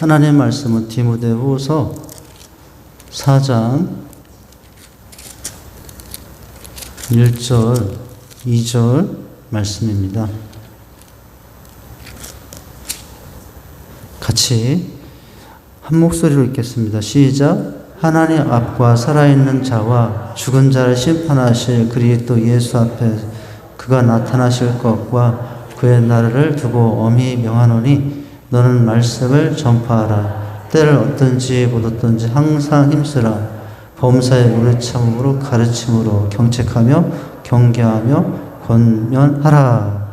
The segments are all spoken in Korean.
하나님의 말씀은 디모데후서 4장 1절, 2절 말씀입니다. 같이 한 목소리로 읽겠습니다. 시작. 하나님 앞과 살아있는 자와 죽은 자를 심판하실 그리스도 예수 앞에 그가 나타나실 것과 그의 나라를 두고 엄히 명하노니 너는 말씀을 전파하라. 때를 어떤지 못 어떤지 항상 힘쓰라. 범사에 오래 참음으로 가르침으로 경책하며 경계하며 권면하라.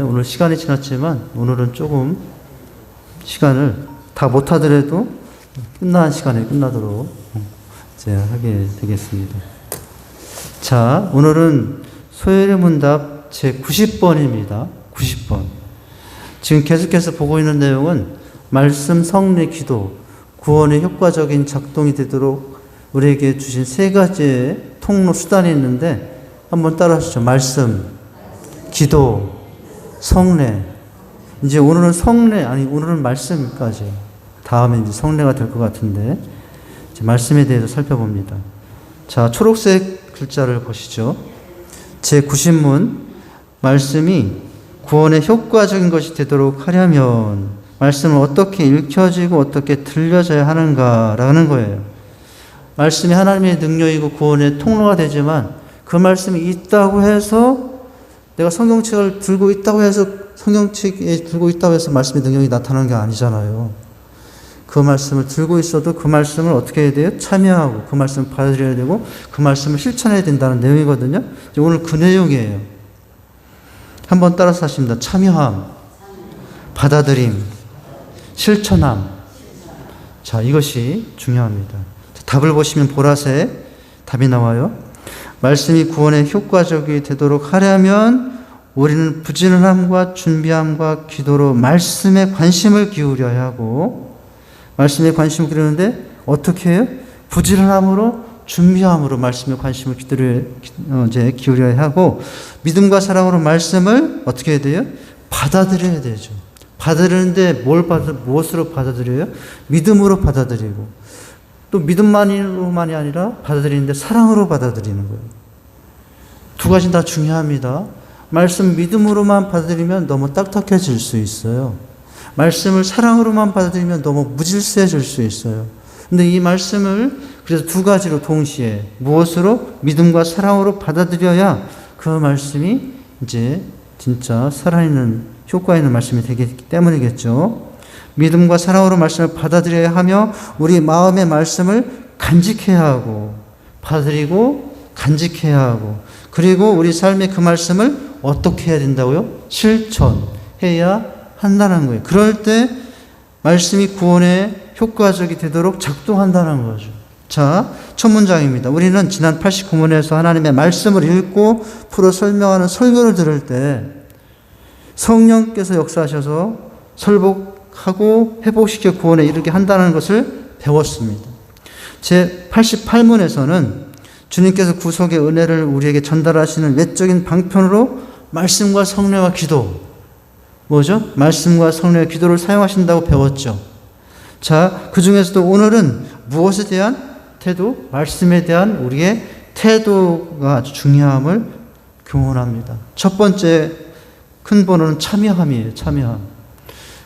오늘 시간이 지났지만 오늘은 조금 시간을 다 못하더라도 끝난 시간에 끝나도록 하게 되겠습니다. 자, 오늘은 소열의 문답 제 90번입니다. 90번. 지금 계속해서 보고 있는 내용은 말씀, 성례, 기도, 구원의 효과적인 작동이 되도록 우리에게 주신 세 가지의 통로 수단이 있는데 한번 따라 하시죠. 말씀, 기도, 성례. 이제 오늘은 오늘은 말씀까지. 다음에 이제 성례가 될 것 같은데 이제 말씀에 대해서 살펴봅니다. 자, 초록색 글자를 보시죠. 제 90문 말씀이 구원의 효과적인 것이 되도록 하려면 말씀을 어떻게 읽혀지고 어떻게 들려져야 하는가라는 거예요. 말씀이 하나님의 능력이고 구원의 통로가 되지만 그 말씀이 있다고 해서 내가 성경책을 들고 있다고 해서 말씀의 능력이 나타나는 게 아니잖아요. 그 말씀을 들고 있어도 그 말씀을 어떻게 해야 돼요? 참여하고 그 말씀을 받아들여야 되고 그 말씀을 실천해야 된다는 내용이거든요. 오늘 그 내용이에요. 한번 따라서 하십니다. 참여함, 받아들임, 실천함. 자, 이것이 중요합니다. 답을 보시면 보라색 답이 나와요. 말씀이 구원의 효과적이 되도록 하려면 우리는 부지런함과 준비함과 기도로 말씀에 관심을 기울여야 하고, 말씀에 관심을 기울이는데 어떻게 해요? 부지런함으로 준비함으로 말씀에 관심을 기울여야 하고, 믿음과 사랑으로 말씀을 어떻게 해야 돼요? 받아들여야 되죠. 받아들이는데 무엇으로 받아들여요? 믿음으로 받아들이고, 또 믿음만으로만이 아니라 받아들이는데 사랑으로 받아들이는 거예요. 두 가지는 다 중요합니다. 말씀 믿음으로만 받아들이면 너무 딱딱해질 수 있어요. 말씀을 사랑으로만 받아들이면 너무 무질서해질 수 있어요. 근데 이 말씀을 그래서 두 가지로 동시에 무엇으로? 믿음과 사랑으로 받아들여야 그 말씀이 이제 진짜 살아있는 효과 있는 말씀이 되기 때문이겠죠. 믿음과 사랑으로 말씀을 받아들여야 하며 우리 마음의 말씀을 간직해야 하고 받아들이고 간직해야 하고, 그리고 우리 삶의 그 말씀을 어떻게 해야 된다고요? 실천해야 한다는 거예요. 그럴 때 말씀이 구원에 효과적이 되도록 작동한다는 거죠. 자, 첫 문장입니다. 우리는 지난 89문에서 하나님의 말씀을 읽고 풀어 설명하는 설교를 들을 때 성령께서 역사하셔서 설복하고 회복시켜 구원에 이르게 한다는 것을 배웠습니다. 제 88문에서는 주님께서 구속의 은혜를 우리에게 전달하시는 외적인 방편으로 말씀과 성례와 기도, 뭐죠? 말씀과 성례와 기도를 사용하신다고 배웠죠. 자, 그 중에서도 오늘은 무엇에 대한 태도? 말씀에 대한 우리의 태도가 아주 중요함을 교훈합니다. 첫 번째 큰 번호는 참여함이에요. 참여함.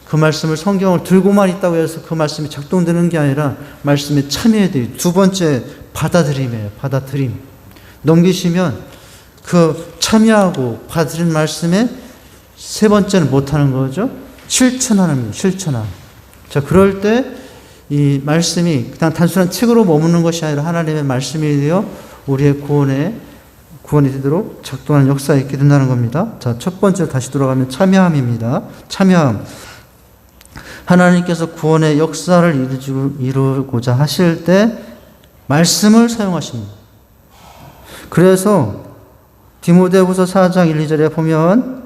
그 말씀을 성경을 들고만 있다고 해서 그 말씀이 작동되는 게 아니라 말씀에 참여해야 돼요. 두 번째 받아들임이에요. 받아들임. 넘기시면 그 참여하고 받아들인 말씀에 세 번째는 못하는 거죠. 실천하는, 실천함. 자, 그럴 때 이 말씀이 그냥 단순한 책으로 머무는 것이 아니라 하나님의 말씀이 되어 우리의 구원이 되도록 작동하는 역사가 있게 된다는 겁니다. 자, 첫 번째 다시 돌아가면 참여함입니다. 참여함. 하나님께서 구원의 역사를 이루고자 하실 때 말씀을 사용하십니다. 그래서 디모데후서 4장 1, 2절에 보면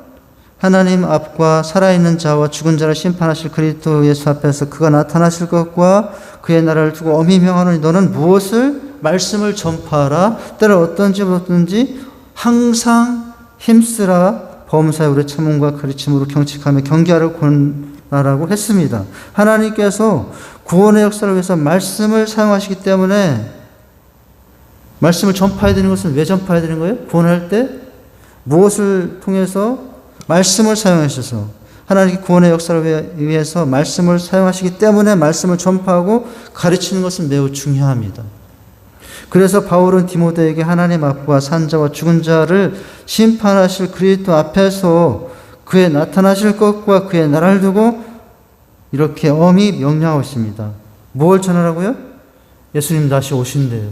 하나님 앞과 살아있는 자와 죽은 자를 심판하실 그리스도 예수 앞에서 그가 나타나실 것과 그의 나라를 두고 엄히 명하노니 너는 무엇을? 말씀을 전파하라. 때를 어떤지 항상 힘쓰라. 범사에 오래 참음과 가르침으로 경책하며 경계하라 라고 했습니다. 하나님께서 구원의 역사를 위해서 말씀을 사용하시기 때문에 말씀을 전파해야 되는 것은 왜 전파해야 되는 거예요? 구원할 때 무엇을 통해서 말씀을 사용하셔서 하나님의 구원의 역사를 위해서 말씀을 사용하시기 때문에 말씀을 전파하고 가르치는 것은 매우 중요합니다. 그래서 바울은 디모데에게 하나님 앞과 산자와 죽은 자를 심판하실 그리스도 앞에서 그의 나타나실 것과 그의 나라를 두고 이렇게 엄히 명령하고 있습니다. 뭘 전하라고요? 예수님 다시 오신대요.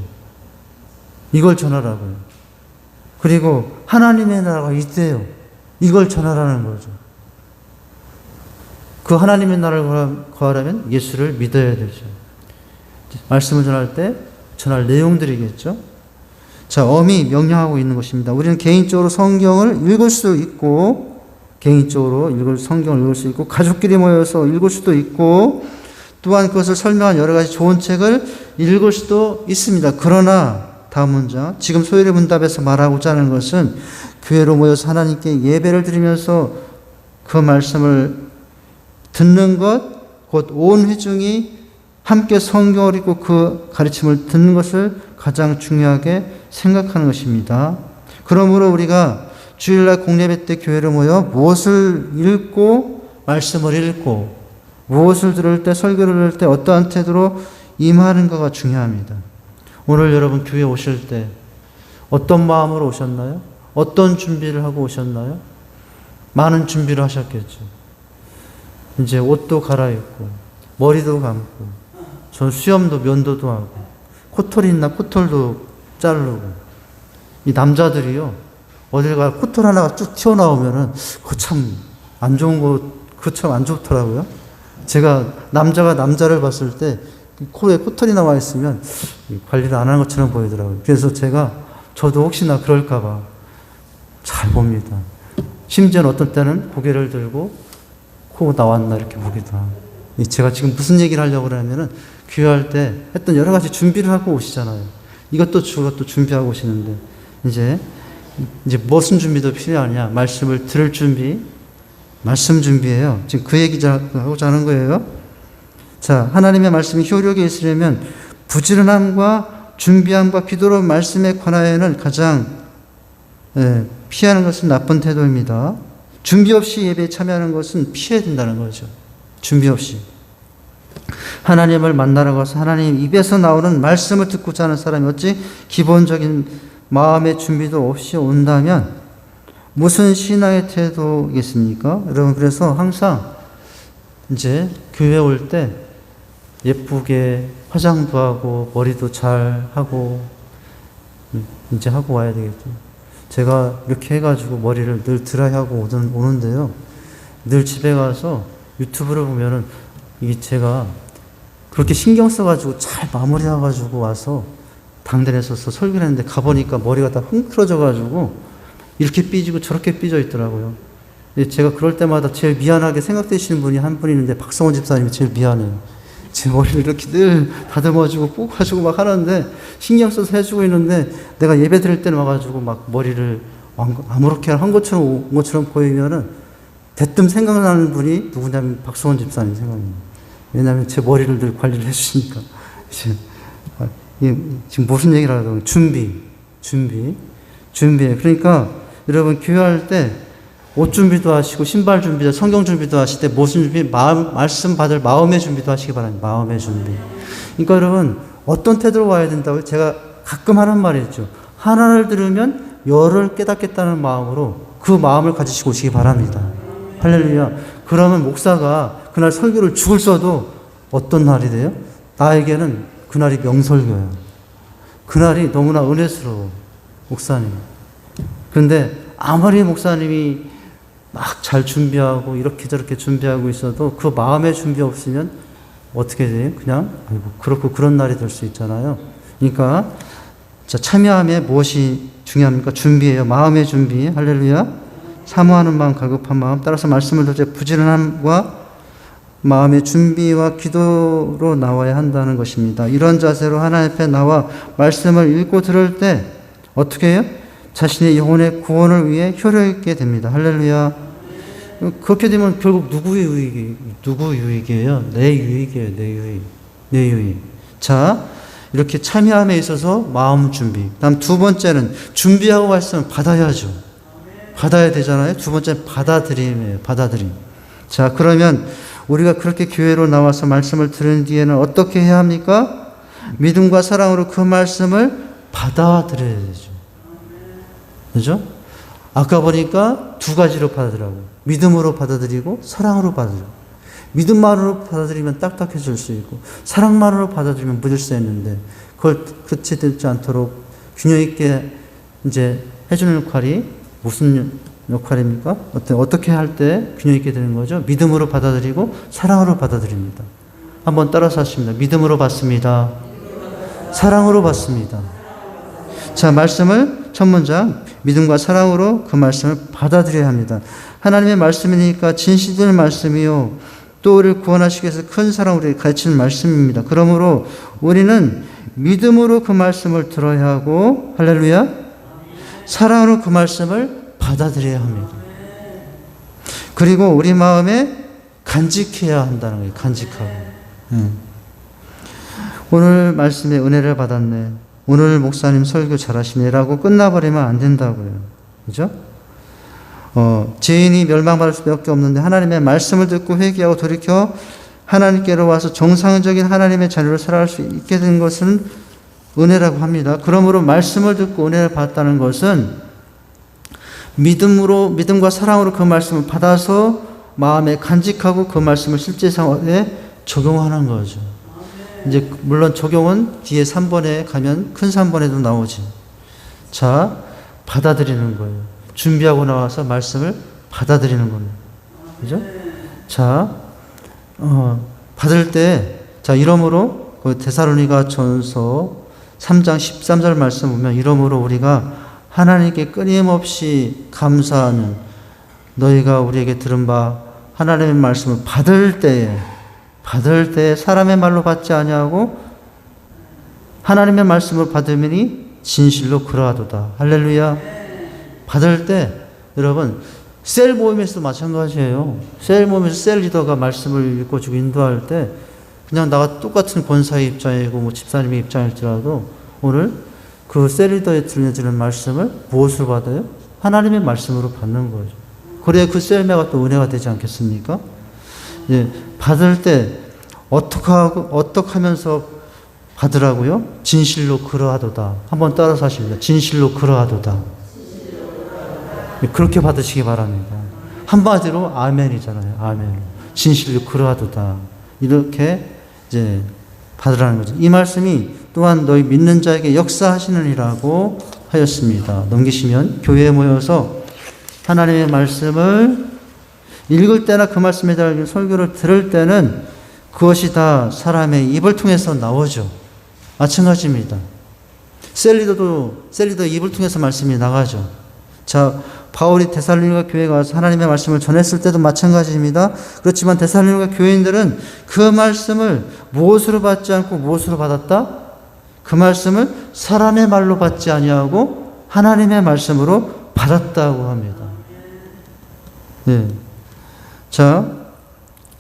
이걸 전하라고요. 그리고 하나님의 나라가 있대요. 이걸 전하라는 거죠. 그 하나님의 나라를 구하려면 예수를 믿어야 되죠. 말씀을 전할 때 전할 내용들이겠죠. 자, 엄히 명령하고 있는 것입니다. 우리는 개인적으로 성경을 읽을 수 있고 성경을 읽을 수 있고 가족끼리 모여서 읽을 수도 있고 또한 그것을 설명한 여러 가지 좋은 책을 읽을 수도 있습니다. 그러나 다음 문장, 지금 소요리 문답에서 말하고자 하는 것은 교회로 모여서 하나님께 예배를 드리면서 그 말씀을 듣는 것, 곧 온 회중이 함께 성경을 읽고 그 가르침을 듣는 것을 가장 중요하게 생각하는 것입니다. 그러므로 우리가 주일날 공예배 때 교회로 모여 무엇을 읽고 말씀을 읽고 무엇을 들을 때 설교를 들을 때 어떠한 태도로 임하는가가 중요합니다. 오늘 여러분 교회 오실 때 어떤 마음으로 오셨나요? 어떤 준비를 하고 오셨나요? 많은 준비를 하셨겠죠. 이제 옷도 갈아입고 머리도 감고 전 수염도 면도도 하고 코털이 있나 코털도 자르고 이 남자들이요. 어딜 가 코털 하나가 쭉 튀어나오면은 그거 참 안 좋은 거, 그거 참 안 좋더라고요. 제가 남자가 남자를 봤을 때 코에 코털이 나와 있으면 관리를 안 하는 것처럼 보이더라고요. 그래서 저도 혹시나 그럴까봐 잘 봅니다. 심지어는 어떤 때는 고개를 들고 코 나왔나 이렇게 보기도 하고. 제가 지금 무슨 얘기를 하려고 그러냐면은 귀화할 때 했던 여러 가지 준비를 하고 오시잖아요. 이것도 저것도 준비하고 오시는데 이제 무슨 준비도 필요하냐? 말씀을 들을 준비, 말씀 준비예요. 지금 그 얘기 하고자 하는 거예요. 자, 하나님의 말씀이 효력이 있으려면 부지런함과 준비함과 기도로 말씀에 관하여는 가장 피하는 것은 나쁜 태도입니다. 준비 없이 예배에 참여하는 것은 피해야 된다는 거죠. 준비 없이. 하나님을 만나러 가서 하나님 입에서 나오는 말씀을 듣고자 하는 사람이 어찌 기본적인 마음의 준비도 없이 온다면 무슨 신앙의 태도겠습니까? 여러분, 그래서 항상 이제 교회 올 때 예쁘게 화장도 하고 머리도 잘 하고 이제 하고 와야 되겠죠. 제가 이렇게 해가지고 머리를 늘 드라이하고 오는데요. 늘 집에 가서 유튜브를 보면은 이게 제가 그렇게 신경 써가지고 잘 마무리해가지고 와서 당대에 서서 설교를 했는데 가보니까 머리가 다 흥틀어져가지고 이렇게 삐지고 저렇게 삐져 있더라고요. 제가 그럴 때마다 제일 미안하게 생각되시는 분이 한 분 있는데 박성원 집사님이 제일 미안해요. 제 머리를 이렇게 늘 다듬어주고 꾹 막 하는데 신경 써서 해주고 있는데 내가 예배 드릴 때는 와가지고 막 머리를 아무렇게 한 것처럼 온 것처럼 보이면은 대뜸 생각나는 분이 누구냐면 박성원 집사님 생각납니다. 왜냐하면 제 머리를 늘 관리를 해주시니까. 지금 무슨 얘기를 하려고 준비. 그러니까 여러분 교회할 때 옷 준비도 하시고 신발 준비도 성경 준비도 하실 때 무슨 준비? 말씀 받을 마음의 준비도 하시기 바랍니다. 마음의 준비. 그러니까 여러분 어떤 태도로 와야 된다고요? 제가 가끔 하는 말이 있죠. 하나를 들으면 열을 깨닫겠다는 마음으로 그 마음을 가지시고 오시기 바랍니다. 할렐루야. 그러면 목사가 그날 설교를 죽을 써도 어떤 날이 돼요? 나에게는 그날이 명설교예요. 그날이 너무나 은혜스러워. 목사님. 그런데 아무리 목사님이 막 잘 준비하고 이렇게 저렇게 준비하고 있어도 그 마음의 준비 없으면 어떻게 돼요? 그냥 그렇고 그런 날이 될 수 있잖아요. 그러니까 참여함에 무엇이 중요합니까? 준비예요. 마음의 준비. 할렐루야. 사모하는 마음, 갈급한 마음. 따라서 말씀을 들을 때 부지런함과 마음의 준비와 기도로 나와야 한다는 것입니다. 이런 자세로 하나님 앞에 나와 말씀을 읽고 들을 때 어떻게 해요? 자신의 영혼의 구원을 위해 효력 있게 됩니다. 할렐루야. 그렇게 되면 결국 누구 유익이에요? 내 유익이에요, 내 유익. 자, 이렇게 참여함에 있어서 마음 준비. 다음 두 번째는 준비하고 말씀을 받아야죠. 받아야 되잖아요. 두 번째는 받아들임이에요, 받아들임. 자, 그러면 우리가 그렇게 교회로 나와서 말씀을 들은 뒤에는 어떻게 해야 합니까? 믿음과 사랑으로 그 말씀을 받아들여야 되죠. 그죠? 아까 보니까 두 가지로 받아들라고. 믿음으로 받아들이고 사랑으로 받아들이고. 믿음만으로 받아들이면 딱딱해질 수 있고 사랑만으로 받아들이면 무딜 수 있는데 그걸 그치 되지 않도록 균형 있게 이제 해주는 역할이 무슨 역할입니까? 어떻게 할 때 균형 있게 되는 거죠? 믿음으로 받아들이고 사랑으로 받아들입니다. 한번 따라서 하십니다. 믿음으로 받습니다. 사랑으로 받습니다. 자, 말씀을 첫 문장 믿음과 사랑으로 그 말씀을 받아들여야 합니다. 하나님의 말씀이니까 진실된 말씀이요 또 우리를 구원하시기 위해서 큰 사랑으로 우리에게 가르치는 말씀입니다. 그러므로 우리는 믿음으로 그 말씀을 들어야 하고 할렐루야 사랑으로 그 말씀을 받아들여야 합니다. 그리고 우리 마음에 간직해야 한다는 거예요. 간직하고. 오늘 말씀에 은혜를 받았네. 오늘 목사님 설교 잘하시네라고 끝나버리면 안 된다고요. 그죠? 죄인이 멸망받을 수밖에 없는데 하나님의 말씀을 듣고 회개하고 돌이켜 하나님께로 와서 정상적인 하나님의 자녀로 살아갈 수 있게 된 것은 은혜라고 합니다. 그러므로 말씀을 듣고 은혜를 받았다는 것은 믿음과 사랑으로 그 말씀을 받아서 마음에 간직하고 그 말씀을 실제 상황에 적용하는 거죠. 이제 물론 적용은 뒤에 3번에 가면 큰 3번에도 나오지. 자, 받아들이는 거예요. 준비하고 나와서 말씀을 받아들이는 겁니다. 그죠? 자, 받을 때, 자, 이러므로 그 데살로니가 전서 3장 13절 말씀 보면 이러므로 우리가 하나님께 끊임없이 감사하는 너희가 우리에게 들은 바 하나님의 말씀을 받을 때에 사람의 말로 받지 아니하고 하나님의 말씀을 받으니 진실로 그러하도다. 할렐루야. 받을 때 여러분 셀 모임에서도 마찬가지예요. 셀 모임에서 셀 리더가 말씀을 읽어주고 인도할 때 그냥 나와 똑같은 권사의 입장이고 뭐 집사님의 입장일지라도 오늘 그 셀 리더에 들려주는 말씀을 무엇으로 받아요? 하나님의 말씀으로 받는 거죠. 그래야 그 셀매가 또 은혜가 되지 않겠습니까? 예, 받을 때 어떻게 하면서 받으라고요? 진실로 그러하도다. 한번 따라서 하십니다. 진실로 그러하도다. 그렇게 받으시기 바랍니다. 한마디로 아멘이잖아요. 아멘. 진실로 그러하도다. 이렇게 이제 받으라는 거죠. 이 말씀이 또한 너희 믿는 자에게 역사하시느니라고 하였습니다. 넘기시면 교회에 모여서 하나님의 말씀을 읽을 때나 그 말씀에 달린 설교를 들을 때는 그것이 다 사람의 입을 통해서 나오죠. 마찬가지입니다. 셀리더 입을 통해서 말씀이 나가죠. 자, 바울이 데살로니가 교회에 가서 하나님의 말씀을 전했을 때도 마찬가지입니다. 그렇지만 데살로니가 교인들은 그 말씀을 무엇으로 받지 않고 무엇으로 받았다? 그 말씀을 사람의 말로 받지 아니하고 하나님의 말씀으로 받았다고 합니다. 네. 자,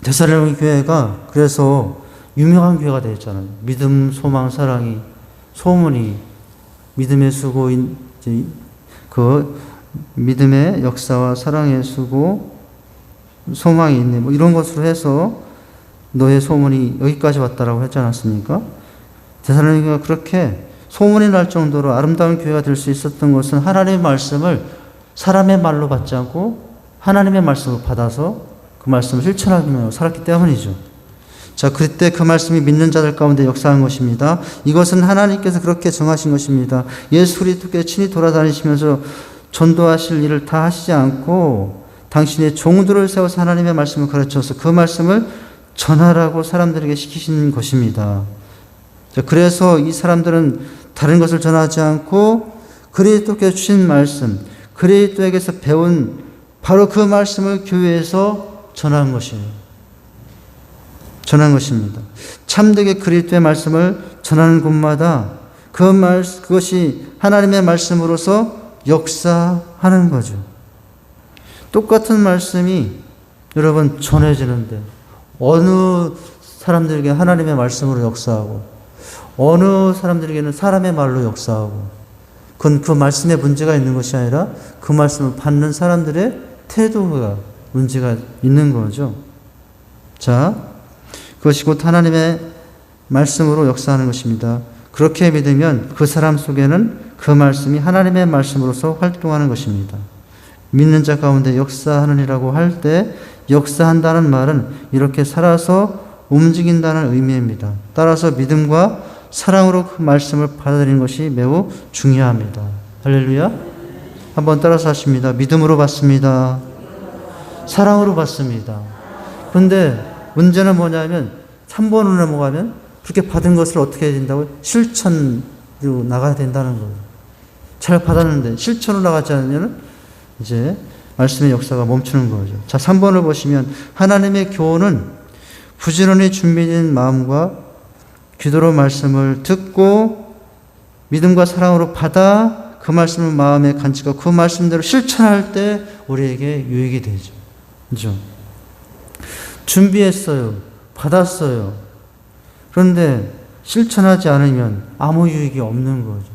데살로니가 교회가 그래서 유명한 교회가 되었잖아요. 믿음, 소망, 사랑이 소문이 믿음의 수고인 그 믿음의 역사와 사랑의 수고, 소망이 있네. 뭐 이런 것으로 해서 너의 소문이 여기까지 왔다라고 했지 않았습니까? 데살로니가가 그렇게 소문이 날 정도로 아름다운 교회가 될 수 있었던 것은 하나님의 말씀을 사람의 말로 받지 않고 하나님의 말씀을 받아서 그 말씀을 실천하며 살았기 때문이죠. 자, 그때 그 말씀이 믿는 자들 가운데 역사한 것입니다. 이것은 하나님께서 그렇게 정하신 것입니다. 예수 그리스도께서 친히 돌아다니시면서 전도하실 일을 다 하시지 않고 당신의 종들을 세워서 하나님의 말씀을 가르쳐서 그 말씀을 전하라고 사람들에게 시키신 것입니다. 자, 그래서 이 사람들은 다른 것을 전하지 않고 그리스도께서 주신 말씀, 그리스도에게서 배운 바로 그 말씀을 교회에서 전한 것이에요. 전한 것입니다. 참되게 그리스도의 말씀을 전하는 곳마다 그것이 하나님의 말씀으로서 역사하는 거죠. 똑같은 말씀이 여러분 전해지는데 어느 사람들에게 하나님의 말씀으로 역사하고 어느 사람들에게는 사람의 말로 역사하고 그건 그 말씀에 문제가 있는 것이 아니라 그 말씀을 받는 사람들의 태도가 문제가 있는 거죠. 자, 그것이 곧 하나님의 말씀으로 역사하는 것입니다. 그렇게 믿으면 그 사람 속에는 그 말씀이 하나님의 말씀으로서 활동하는 것입니다. 믿는 자 가운데 역사하느니라고 할 때 역사한다는 말은 이렇게 살아서 움직인다는 의미입니다. 따라서 믿음과 사랑으로 그 말씀을 받아들이는 것이 매우 중요합니다. 할렐루야. 한번 따라서 하십니다. 믿음으로 받습니다. 사랑으로 받습니다. 그런데 문제는 뭐냐면 3번으로 넘어가면 그렇게 받은 것을 어떻게 해야 된다고요? 실천으로 나가야 된다는 거예요. 잘 받았는데 실천으로 나가지 않으면 이제 말씀의 역사가 멈추는 거죠. 자, 3번을 보시면 하나님의 교훈은 부지런히 준비된 마음과 기도로 말씀을 듣고 믿음과 사랑으로 받아 그 말씀을 마음에 간직하고 그 말씀대로 실천할 때 우리에게 유익이 되죠. 그죠? 준비했어요. 받았어요. 그런데 실천하지 않으면 아무 유익이 없는 거죠.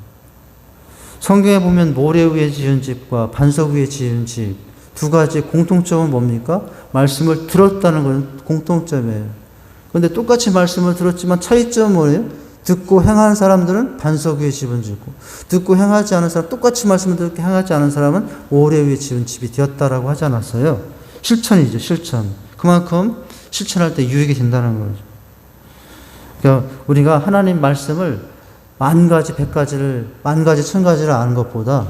성경에 보면 모래 위에 지은 집과 반석 위에 지은 집 두 가지 공통점은 뭡니까? 말씀을 들었다는 건 공통점이에요. 그런데 똑같이 말씀을 들었지만 차이점은 뭐예요? 듣고 행하는 사람들은 반석 위에 집은 짓고 듣고 행하지 않은 사람, 똑같이 말씀을 듣고 행하지 않은 사람은 모래 위에 지은 집이 되었다라고 하지 않았어요? 실천이죠, 실천. 그만큼 실천할 때 유익이 된다는 거죠. 그러니까 우리가 하나님 말씀을 만 가지, 백 가지를, 만 가지, 천 가지를 아는 것보다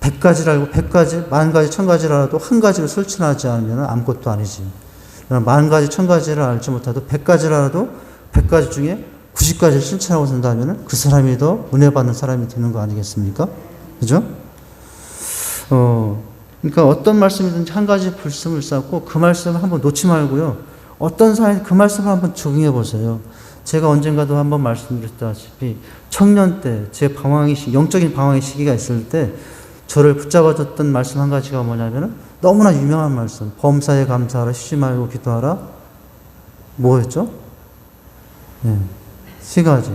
100가지를 알고 100가지, 만 가지, 천 가지를 알아도 한 가지를 실천하지 않으면 아무것도 아니지. 만 가지, 천 가지를 알지 못해도 100가지를 알아도 100가지 중에 90가지를 실천하고 산다면 그 사람이 더 은혜 받는 사람이 되는 거 아니겠습니까? 그죠? 그러니까 어떤 말씀이든지 한 가지 불씀을 쌓고 그 말씀을 한번 놓지 말고요. 어떤 사람이 그 말씀을 한번 적용해 보세요. 제가 언젠가도 한번 말씀드렸다시피 청년 때 제 영적인 방황의 시기가 있을 때 저를 붙잡아줬던 말씀 한 가지가 뭐냐면은 너무나 유명한 말씀. 범사에 감사하라, 쉬지 말고 기도하라. 뭐였죠? 네. 3가지.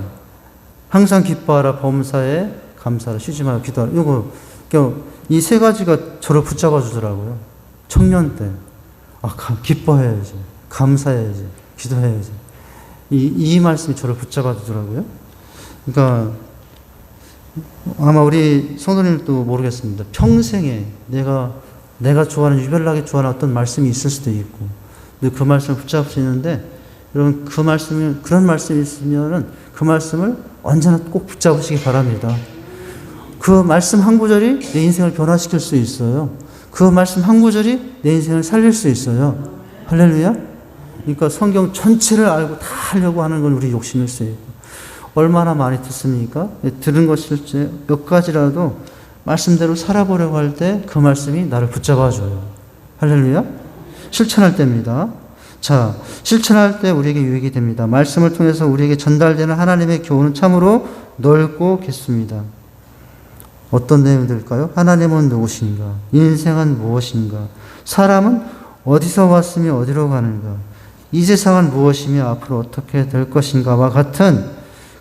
항상 기뻐하라, 범사에 감사하라, 쉬지 말고 기도하라. 이 3가지가 저를 붙잡아주더라고요. 청년 때. 기뻐해야지. 감사해야지. 기도해야지. 이 말씀이 저를 붙잡아주더라고요. 그러니까, 아마 우리 성도님도 모르겠습니다. 평생에 내가 좋아하는, 유별나게 좋아하는 어떤 말씀이 있을 수도 있고, 근데 그 말씀을 붙잡을 수 있는데, 여러분, 그런 말씀이 있으면은 그 말씀을 언제나 꼭 붙잡으시기 바랍니다. 그 말씀 한 구절이 내 인생을 변화시킬 수 있어요. 그 말씀 한 구절이 내 인생을 살릴 수 있어요. 할렐루야? 그러니까 성경 전체를 알고 다 하려고 하는 건 우리 욕심일 수 있고, 얼마나 많이 듣습니까? 들은 것 실제 몇 가지라도 말씀대로 살아보려고 할 때 그 말씀이 나를 붙잡아줘요. 할렐루야? 실천할 때입니다. 자, 실천할 때 우리에게 유익이 됩니다. 말씀을 통해서 우리에게 전달되는 하나님의 교훈은 참으로 넓고 깊습니다. 어떤 내용들일까요? 하나님은 누구신가? 인생은 무엇인가? 사람은 어디서 왔으며 어디로 가는가? 이 세상은 무엇이며 앞으로 어떻게 될 것인가와 같은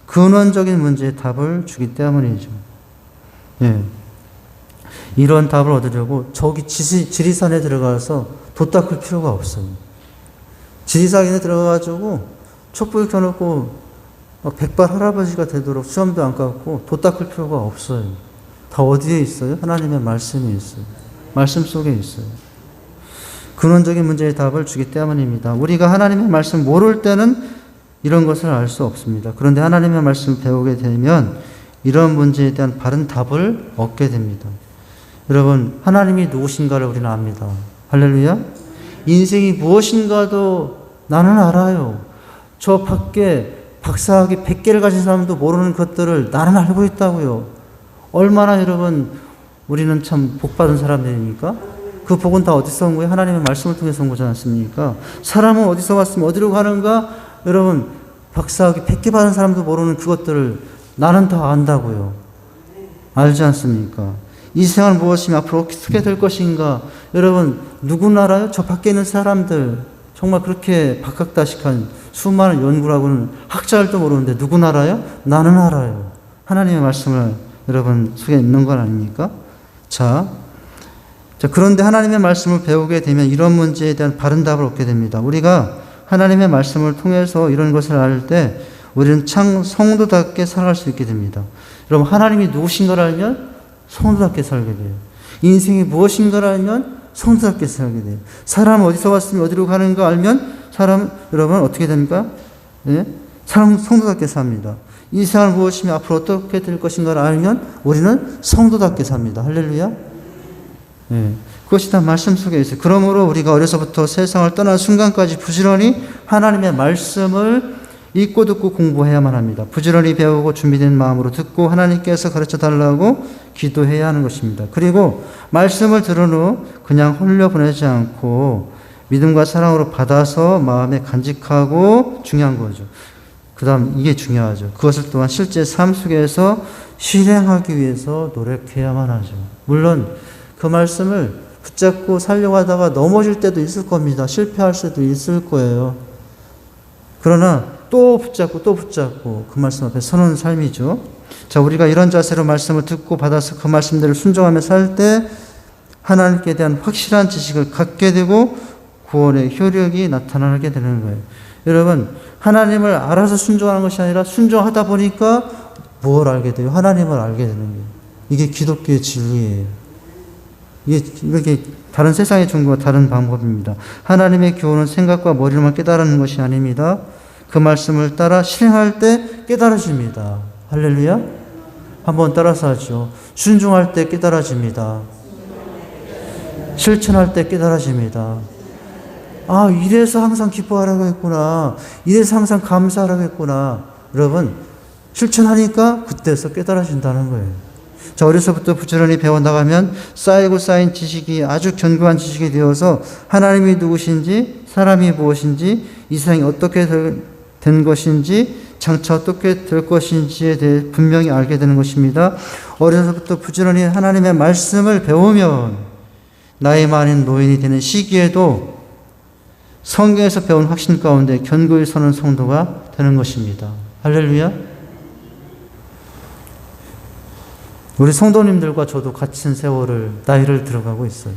근원적인 문제의 답을 주기 때문이죠. 예. 이런 답을 얻으려고 저기 지리산에 들어가서 돛 닦을 필요가 없어요. 지리산에 들어가가지고 촛불 켜놓고 백발 할아버지가 되도록 수염도 안 깎고 돛 닦을 필요가 없어요. 다 어디에 있어요? 하나님의 말씀이 있어요. 말씀 속에 있어요. 근원적인 문제의 답을 주기 때문입니다. 우리가 하나님의 말씀 모를 때는 이런 것을 알 수 없습니다. 그런데 하나님의 말씀을 배우게 되면 이런 문제에 대한 바른 답을 얻게 됩니다. 여러분, 하나님이 누구신가를 우리는 압니다. 할렐루야? 인생이 무엇인가도 나는 알아요. 저 밖에 박사학위 100개를 가진 사람도 모르는 것들을 나는 알고 있다고요. 얼마나 여러분, 우리는 참 복받은 사람들입니까? 그 복은 다 어디서 온 거예요? 하나님의 말씀을 통해서 온 거지 않습니까? 사람은 어디서 왔으면 어디로 가는가? 여러분, 박사학위 100개 받은 사람도 모르는 그것들을 나는 다 안다고요. 알지 않습니까? 이 생활 무엇이며 앞으로 어떻게 될 것인가. 여러분 누구나 알아요? 저 밖에 있는 사람들 정말 그렇게 박학다식한 수많은 연구를 하고는 학자들도 모르는데 누구나 알아요? 나는 알아요. 하나님의 말씀을 여러분 속에 있는 건 아닙니까? 자, 그런데 하나님의 말씀을 배우게 되면 이런 문제에 대한 바른 답을 얻게 됩니다. 우리가 하나님의 말씀을 통해서 이런 것을 알 때 우리는 참 성도답게 살아갈 수 있게 됩니다. 여러분 하나님이 누구신가를 알면 성도답게 살게 돼요. 인생이 무엇인가를 알면 성도답게 살게 돼요. 사람은 어디서 왔으면 어디로 가는가 알면 사람 여러분 어떻게 됩니까? 예? 사람 성도답게 삽니다. 이 세상은 무엇이며 앞으로 어떻게 될 것인가를 알면 우리는 성도답게 삽니다. 할렐루야. 예. 그것이 다 말씀 속에 있어요. 그러므로 우리가 어려서부터 세상을 떠난 순간까지 부지런히 하나님의 말씀을 읽고 듣고 공부해야만 합니다. 부지런히 배우고 준비된 마음으로 듣고 하나님께서 가르쳐 달라고 기도해야 하는 것입니다. 그리고 말씀을 들은 후 그냥 홀려 보내지 않고 믿음과 사랑으로 받아서 마음에 간직하고 중요한 거죠. 그 다음 이게 중요하죠. 그것을 또한 실제 삶 속에서 실행하기 위해서 노력해야만 하죠. 물론 그 말씀을 붙잡고 살려고 하다가 넘어질 때도 있을 겁니다. 실패할 수도 있을 거예요. 그러나 또 붙잡고 그 말씀 앞에 서는 삶이죠. 자, 우리가 이런 자세로 말씀을 듣고 받아서 그 말씀대로 순종하며 살 때 하나님께 대한 확실한 지식을 갖게 되고 구원의 효력이 나타나게 되는 거예요. 여러분, 하나님을 알아서 순종하는 것이 아니라 순종하다 보니까 뭘 알게 돼요? 하나님을 알게 되는 거예요. 이게 기독교의 진리예요. 이게 다른 세상의 종교와 다른 방법입니다. 하나님의 교훈은 생각과 머리로만 깨달는 것이 아닙니다. 그 말씀을 따라 실행할 때 깨달아집니다. 할렐루야. 한번 따라서 하죠. 순종할 때 깨달아집니다. 실천할 때 깨달아집니다. 아, 이래서 항상 기뻐하라고 했구나. 이래서 항상 감사하라고 했구나. 여러분, 실천하니까 그때서 깨달아진다는 거예요. 자, 어려서부터 부지런히 배워나가면 쌓이고 쌓인 지식이 아주 견고한 지식이 되어서 하나님이 누구신지, 사람이 무엇인지, 이 세상이 어떻게 된 것인지, 장차 어떻게 될 것인지에 대해 분명히 알게 되는 것입니다. 어려서부터 부지런히 하나님의 말씀을 배우면 나이 많은 노인이 되는 시기에도 성경에서 배운 확신 가운데 견고히 서는 성도가 되는 것입니다. 할렐루야. 우리 성도님들과 저도 같은 세월을 나이를 들어가고 있어요.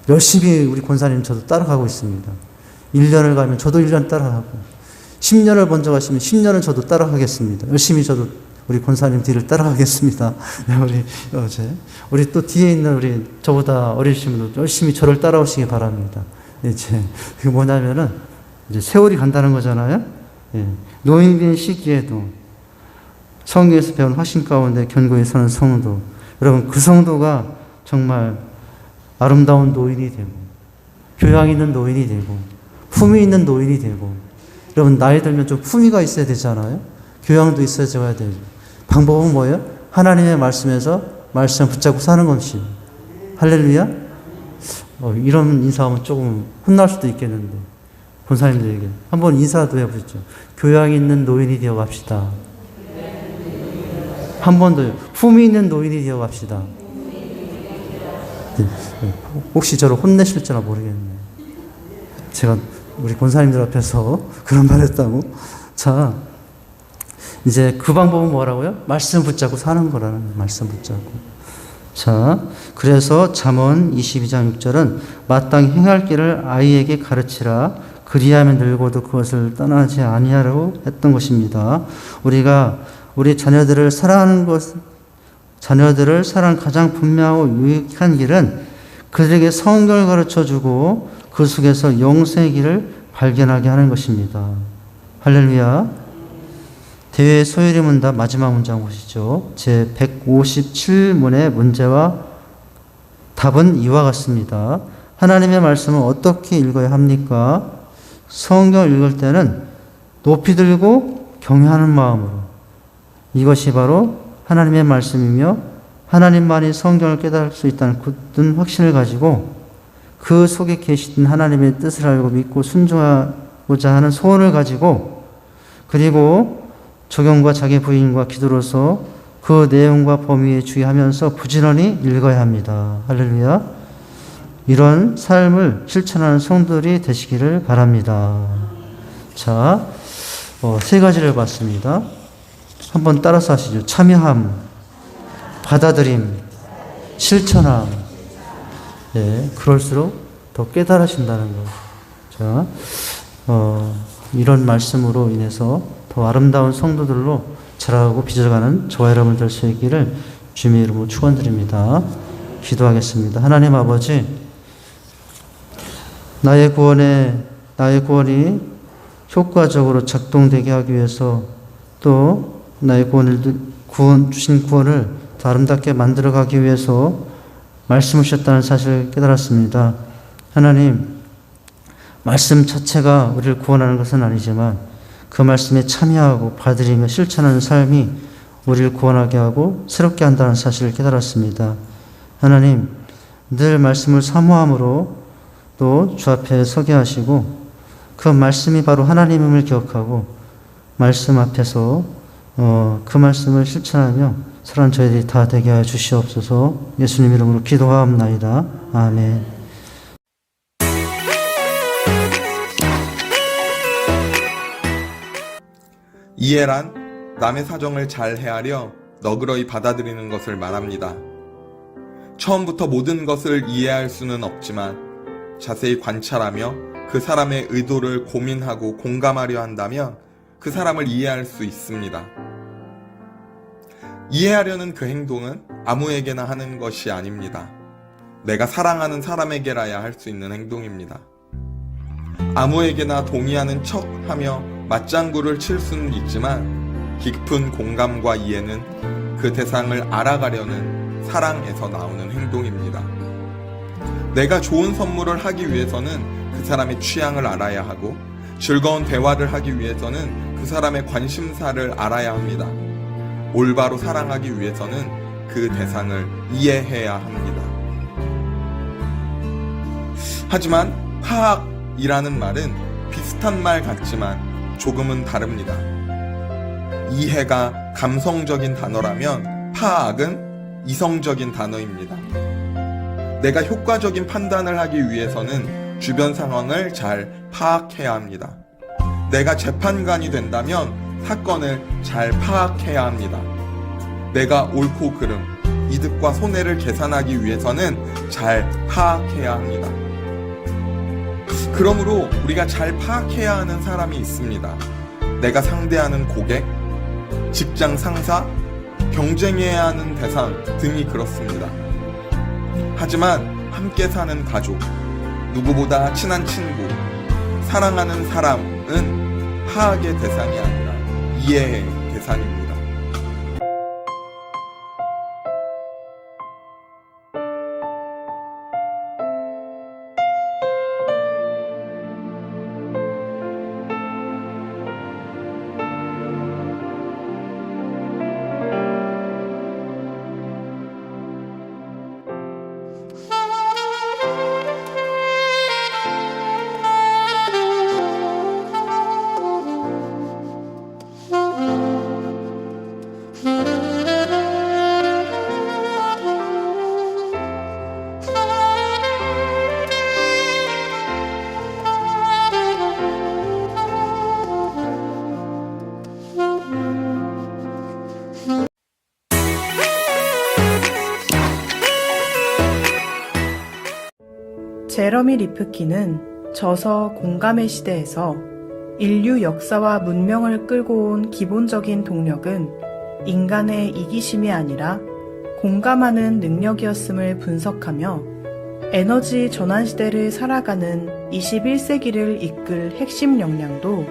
열심히 우리 권사님 저도 따라가고 있습니다. 1년을 가면 저도 1년 따라가고 10년을 먼저 가시면 10년은 저도 따라가겠습니다. 열심히 저도 우리 권사님 뒤를 따라가겠습니다. 우리 또 뒤에 있는 우리 저보다 어리신 분들 열심히 저를 따라오시기 바랍니다. 이제 그게 뭐냐면은 이제 세월이 간다는 거잖아요. 예. 노인된 시기에도 성경에서 배운 확신 가운데 견고히 서는 성도. 여러분, 그 성도가 정말 아름다운 노인이 되고, 교양 있는 노인이 되고, 품위 있는 노인이 되고. 여러분, 나이 들면 좀 품위가 있어야 되잖아요. 교양도 있어야 되죠. 방법은 뭐예요? 하나님의 말씀에서 말씀 붙잡고 사는 것이. 할렐루야? 이런 인사하면 조금 혼날 수도 있겠는데, 권사님들에게 한번 인사도 해보시죠. 교양 있는 노인이 되어 갑시다. 한 번 더요. 품위 있는 노인이 되어 갑시다. 혹시 저를 혼내실지나 모르겠네요. 제가 우리 권사님들 앞에서 그런 말 했다고. 자, 이제 그 방법은 뭐라고요? 말씀 붙잡고 사는 거라는 거예요. 말씀 붙잡고. 자, 그래서 잠언 22장 6절은 마땅히 행할 길을 아이에게 가르치라. 그리하면 늙어도 그것을 떠나지 아니하라고 했던 것입니다. 우리가 우리 자녀들을 사랑하는 가장 분명하고 유익한 길은 그들에게 성경을 가르쳐주고 그 속에서 영생의 길을 발견하게 하는 것입니다. 할렐루야. 대회 소요리 문답 마지막 문장 보시죠. 제 157문의 문제와 답은 이와 같습니다. 하나님의 말씀을 어떻게 읽어야 합니까? 성경을 읽을 때는 높이 들고 경외하는 마음으로. 이것이 바로 하나님의 말씀이며 하나님만이 성경을 깨달을 수 있다는 굳은 확신을 가지고 그 속에 계시던 하나님의 뜻을 알고 믿고 순종하고자 하는 소원을 가지고 그리고 적용과 자기 부인과 기도로서 그 내용과 범위에 주의하면서 부지런히 읽어야 합니다. 할렐루야. 이런 삶을 실천하는 성도들이 되시기를 바랍니다. 자, 세 가지를 봤습니다. 한번 따라서 하시죠. 참여함, 받아들임, 실천함. 네, 그럴수록 더 깨달으신다는 것. 자, 이런 말씀으로 인해서 더 아름다운 성도들로 자라고 빚어가는 저와 여러분 될 수 있기를 주님의 이름으로 축원드립니다. 기도하겠습니다. 하나님 아버지, 나의 구원이 효과적으로 작동되게 하기 위해서 또 나의 주신 구원을 더 아름답게 만들어가기 위해서 말씀을 주셨다는 사실을 깨달았습니다. 하나님, 말씀 자체가 우리를 구원하는 것은 아니지만 그 말씀에 참여하고 받아들이며 실천하는 삶이 우리를 구원하게 하고 새롭게 한다는 사실을 깨달았습니다. 하나님, 늘 말씀을 사모함으로 또 주 앞에 서게 하시고 그 말씀이 바로 하나님임을 기억하고 말씀 앞에서 그 말씀을 실천하며 살아가는 저희들이 다 되게 하여 주시옵소서. 예수님 이름으로 기도하옵나이다. 아멘. 이해란 남의 사정을 잘 헤아려 너그러이 받아들이는 것을 말합니다. 처음부터 모든 것을 이해할 수는 없지만 자세히 관찰하며 그 사람의 의도를 고민하고 공감하려 한다면 그 사람을 이해할 수 있습니다. 이해하려는 그 행동은 아무에게나 하는 것이 아닙니다. 내가 사랑하는 사람에게라야 할 수 있는 행동입니다. 아무에게나 동의하는 척하며 맞장구를 칠 수는 있지만 깊은 공감과 이해는 그 대상을 알아가려는 사랑에서 나오는 행동입니다. 내가 좋은 선물을 하기 위해서는 그 사람의 취향을 알아야 하고 즐거운 대화를 하기 위해서는 그 사람의 관심사를 알아야 합니다. 올바로 사랑하기 위해서는 그 대상을 이해해야 합니다. 하지만 파악이라는 말은 비슷한 말 같지만 조금은 다릅니다. 이해가 감성적인 단어라면 파악은 이성적인 단어입니다. 내가 효과적인 판단을 하기 위해서는 주변 상황을 잘 파악해야 합니다. 내가 재판관이 된다면 사건을 잘 파악해야 합니다. 내가 옳고 그름, 이득과 손해를 계산하기 위해서는 잘 파악해야 합니다. 그러므로 우리가 잘 파악해야 하는 사람이 있습니다. 내가 상대하는 고객, 직장 상사, 경쟁해야 하는 대상 등이 그렇습니다. 하지만 함께 사는 가족, 누구보다 친한 친구, 사랑하는 사람은 파악의 대상이 아니라 이해의 대상입니다. 제러미 리프킨은 저서 공감의 시대에서 인류 역사와 문명을 끌고 온 기본적인 동력은 인간의 이기심이 아니라 공감하는 능력이었음을 분석하며 에너지 전환 시대를 살아가는 21세기를 이끌 핵심 역량도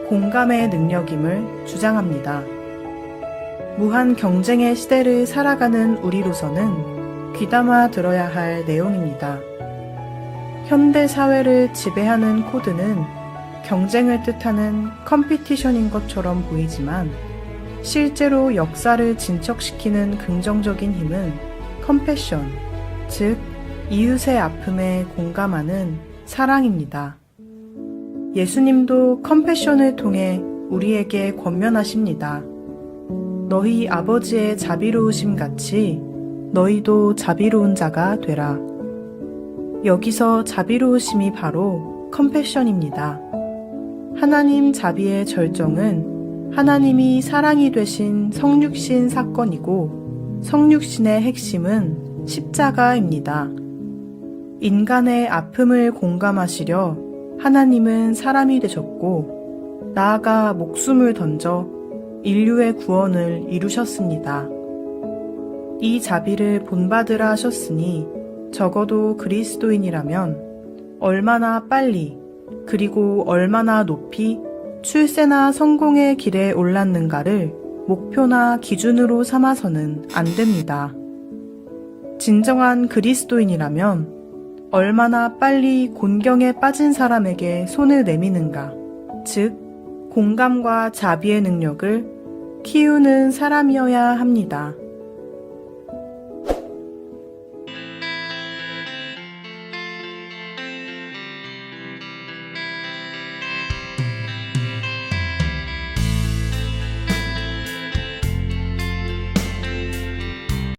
공감의 능력임을 주장합니다. 무한 경쟁의 시대를 살아가는 우리로서는 귀담아 들어야 할 내용입니다. 현대 사회를 지배하는 코드는 경쟁을 뜻하는 컴피티션인 것처럼 보이지만 실제로 역사를 진척시키는 긍정적인 힘은 컴패션, 즉 이웃의 아픔에 공감하는 사랑입니다. 예수님도 컴패션을 통해 우리에게 권면하십니다. 너희 아버지의 자비로우심 같이 너희도 자비로운 자가 되라. 여기서 자비로우심이 바로 컴패션입니다. 하나님 자비의 절정은 하나님이 사랑이 되신 성육신 사건이고 성육신의 핵심은 십자가입니다. 인간의 아픔을 공감하시려 하나님은 사람이 되셨고 나아가 목숨을 던져 인류의 구원을 이루셨습니다. 이 자비를 본받으라 하셨으니 적어도 그리스도인이라면 얼마나 빨리 그리고 얼마나 높이 출세나 성공의 길에 올랐는가를 목표나 기준으로 삼아서는 안 됩니다. 진정한 그리스도인이라면 얼마나 빨리 곤경에 빠진 사람에게 손을 내미는가, 즉 공감과 자비의 능력을 키우는 사람이어야 합니다.